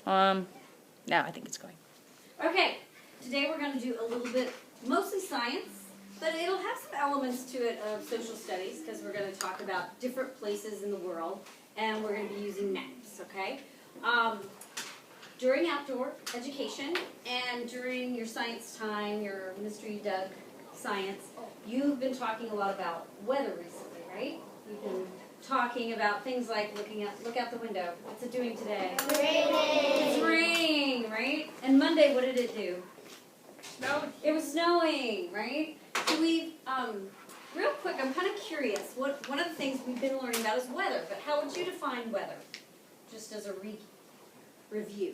No, I think it's going. Okay, today we're going to do a little bit, mostly science, but it'll have some elements to it of social studies because we're going to talk about different places in the world, and we're going to be using maps, okay? During outdoor education and during your science time, your Mystery Doug science, you've been talking a lot about weather recently, right? You've been talking about things like look out the window. What's it doing today? Raining. It's raining, right? And Monday, what did it do? Snowing. It was snowing, right? So we, real quick, I'm kind of curious. One of the things we've been learning about is weather, but how would you define weather? Just as a review.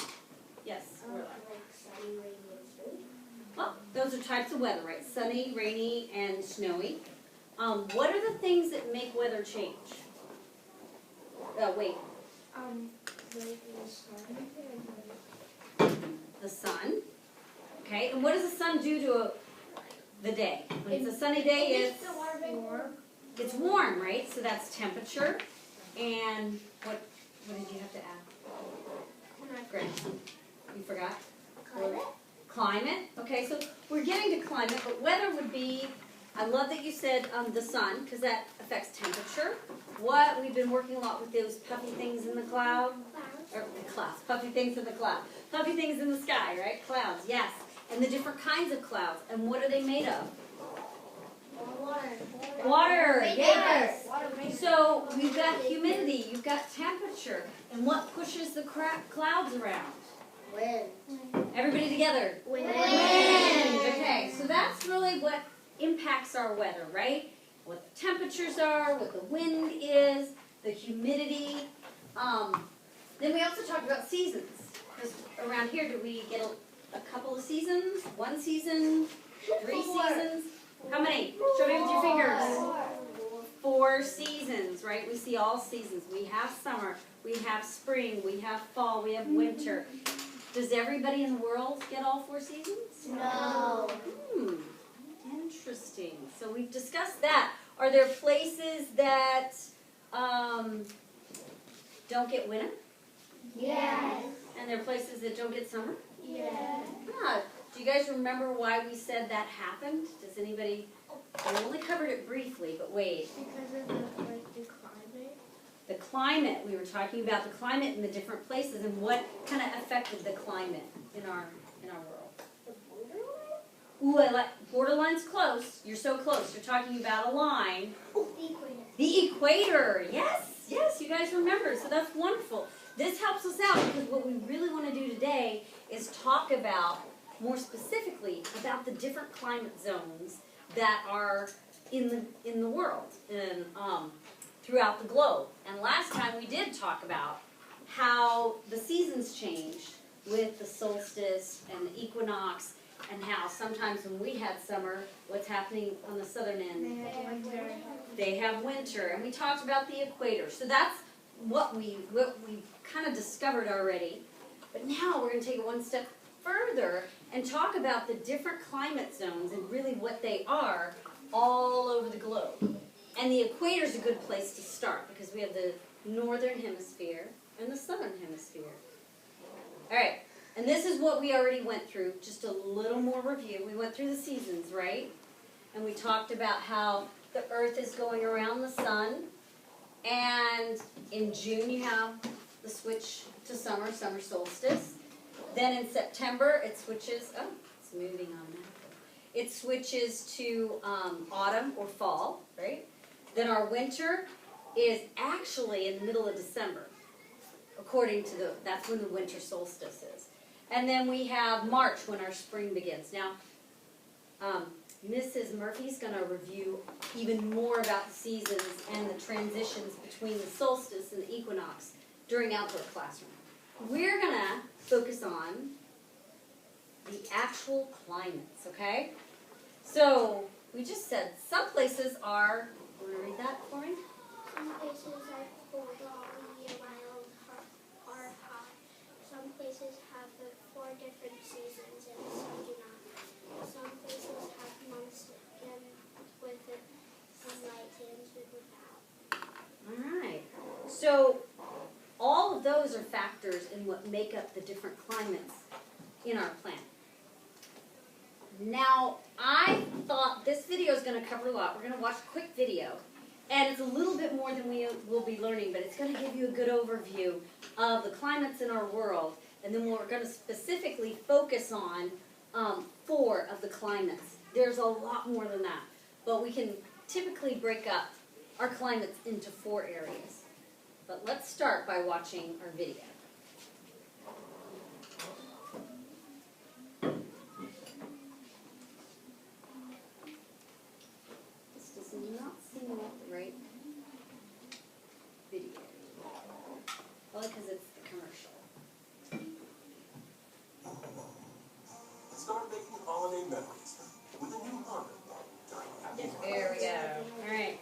Yes, Orla. Like sunny, rainy, and snowy. Well, those are types of weather, right? Sunny, rainy, and snowy. What are the things that make weather change? Wait. Like the sun. The sun. Okay, and what does the sun do to the day? When it's a sunny day, warm. it's warm, right? So that's temperature. And what did you have to add? Grant, you forgot? Climate. Climate. Okay, so we're getting to climate, but weather would be, I love that you said the sun, because that affects temperature. What, we've been working a lot with those puffy things in the cloud. Or the clouds, puffy things in the cloud. Puffy things in the sky, right? Clouds, yes. And the different kinds of clouds. And what are they made of? Water. Water, yes. Water vapor. So we've got humidity, you've got temperature. And what pushes the clouds around? Wind. Everybody together. Wind. Okay, so that's really what impacts our weather, right? What the temperatures are, what the wind is, the humidity. Then we also talked about seasons. Because around here, do we get a couple of seasons? One season? 3 seasons? How many? Show me with your fingers. 4 seasons, right? We see all seasons. We have summer, we have spring, we have fall, we have winter. Does everybody in the world get all 4 seasons? No. Interesting. So we've discussed that. Are there places that don't get winter? Yes. And there are places that don't get summer? Yes. Yeah. Do you guys remember why we said that happened? Does anybody? We only covered it briefly, but wait. Because of the climate. The climate. We were talking about the climate in the different places and what kind of affected the climate in our world. The borderline? Ooh, I like borderline's close. You're so close. You're talking about a line. The equator. The equator. Yes, yes. You guys remember. So that's wonderful. This helps us out because what we really want to do today is talk about more specifically about the different climate zones that are in the world and throughout the globe. And last time we did talk about how the seasons change with the solstice and the equinox, and how sometimes when we had summer, what's happening on the southern end? They have winter. And we talked about the equator. So that's what we've kind of discovered already. But now we're going to take it one step further and talk about the different climate zones and really what they are all over the globe. And the equator is a good place to start because we have the northern hemisphere and the southern hemisphere. All right, and this is what we already went through, just a little more review. We went through the seasons, right? And we talked about how the earth is going around the sun. And in June you have the switch to summer solstice. Then in September it switches, it's moving on now. It switches to autumn or fall, right? Then our winter is actually in the middle of December, according to that's when the winter solstice is. And then we have March when our spring begins. Now, Mrs. Murphy's going to review even more about the seasons and the transitions between the solstice and the equinox during outdoor classroom. We're going to focus on the actual climates, okay? So, we just said some places are, want to read that for me? Some places are cold all year round, are hot. Some places have the 4 different seasons and some do not. Some places have months and with it sunlight and without. All right. So all of those are factors factors in what make up the different climates in our planet. Now, I thought this video is going to cover a lot. We're going to watch a quick video, and it's a little bit more than we will be learning, but it's going to give you a good overview of the climates in our world, and then we're going to specifically focus on 4 of the climates. There's a lot more than that, but we can typically break up our climates into 4 areas. But let's start by watching our video. This does not seem like the right video. Probably because it's the commercial. Start making holiday memories with a new Honda during Happy There we go. All right.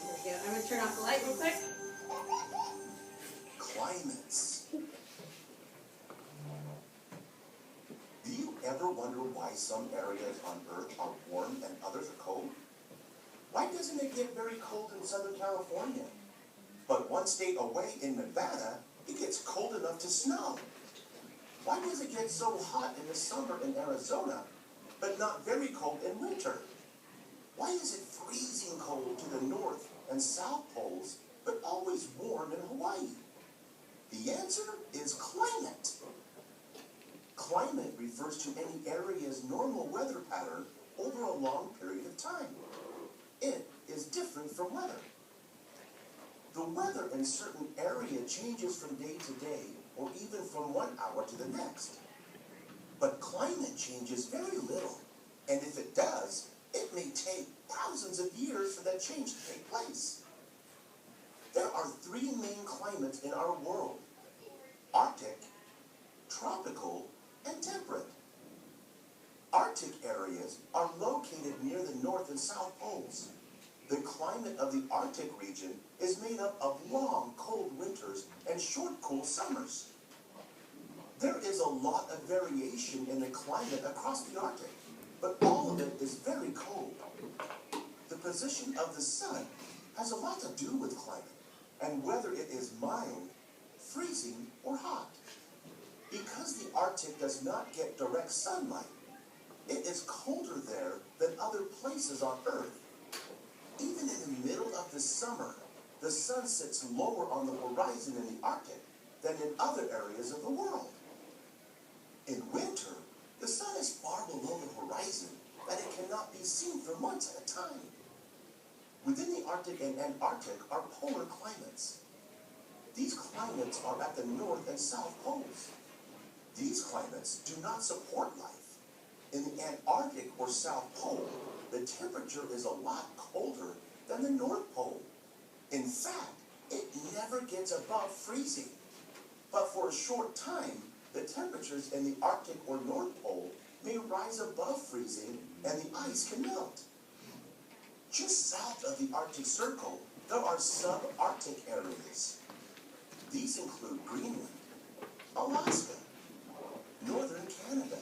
There we go. I'm going to turn off the light real quick. Climates. Do you ever wonder why some areas on Earth are warm and others are cold? Why doesn't it get very cold in Southern California? But one state away in Nevada, it gets cold enough to snow. Why does it get so hot in the summer in Arizona, but not very cold in winter? Why is it freezing cold to the north and south poles, but always warm in Hawaii? The answer is climate. Climate refers to any area's normal weather pattern over a long period of time. It is different from weather. The weather in certain area changes from day to day, or even from one hour to the next. But climate changes very little, and if it does, it may take thousands of years for that change to take place. There are 3 main climates in our world: Arctic, tropical, and temperate. Arctic areas are located near the North and South poles. The climate of the Arctic region is made up of long, cold winters and short, cool summers. There is a lot of variation in the climate across the Arctic, but all of it is very cold. The position of the sun has a lot to do with climate, and whether it is mild, freezing, or hot. Because the Arctic does not get direct sunlight, it is colder there than other places on Earth. Even in the middle of the summer, the sun sits lower on the horizon in the Arctic than in other areas of the world. In winter, the sun is far below the horizon that it cannot be seen for months at a time. Within the Arctic and Antarctic are polar climates. These climates are at the North and South poles. These climates do not support life. In the Antarctic or South Pole, the temperature is a lot colder than the North Pole. In fact, it never gets above freezing. But for a short time, the temperatures in the Arctic or North Pole may rise above freezing and the ice can melt. Just south of the Arctic Circle, there are subarctic areas. These include Greenland, Alaska, northern Canada,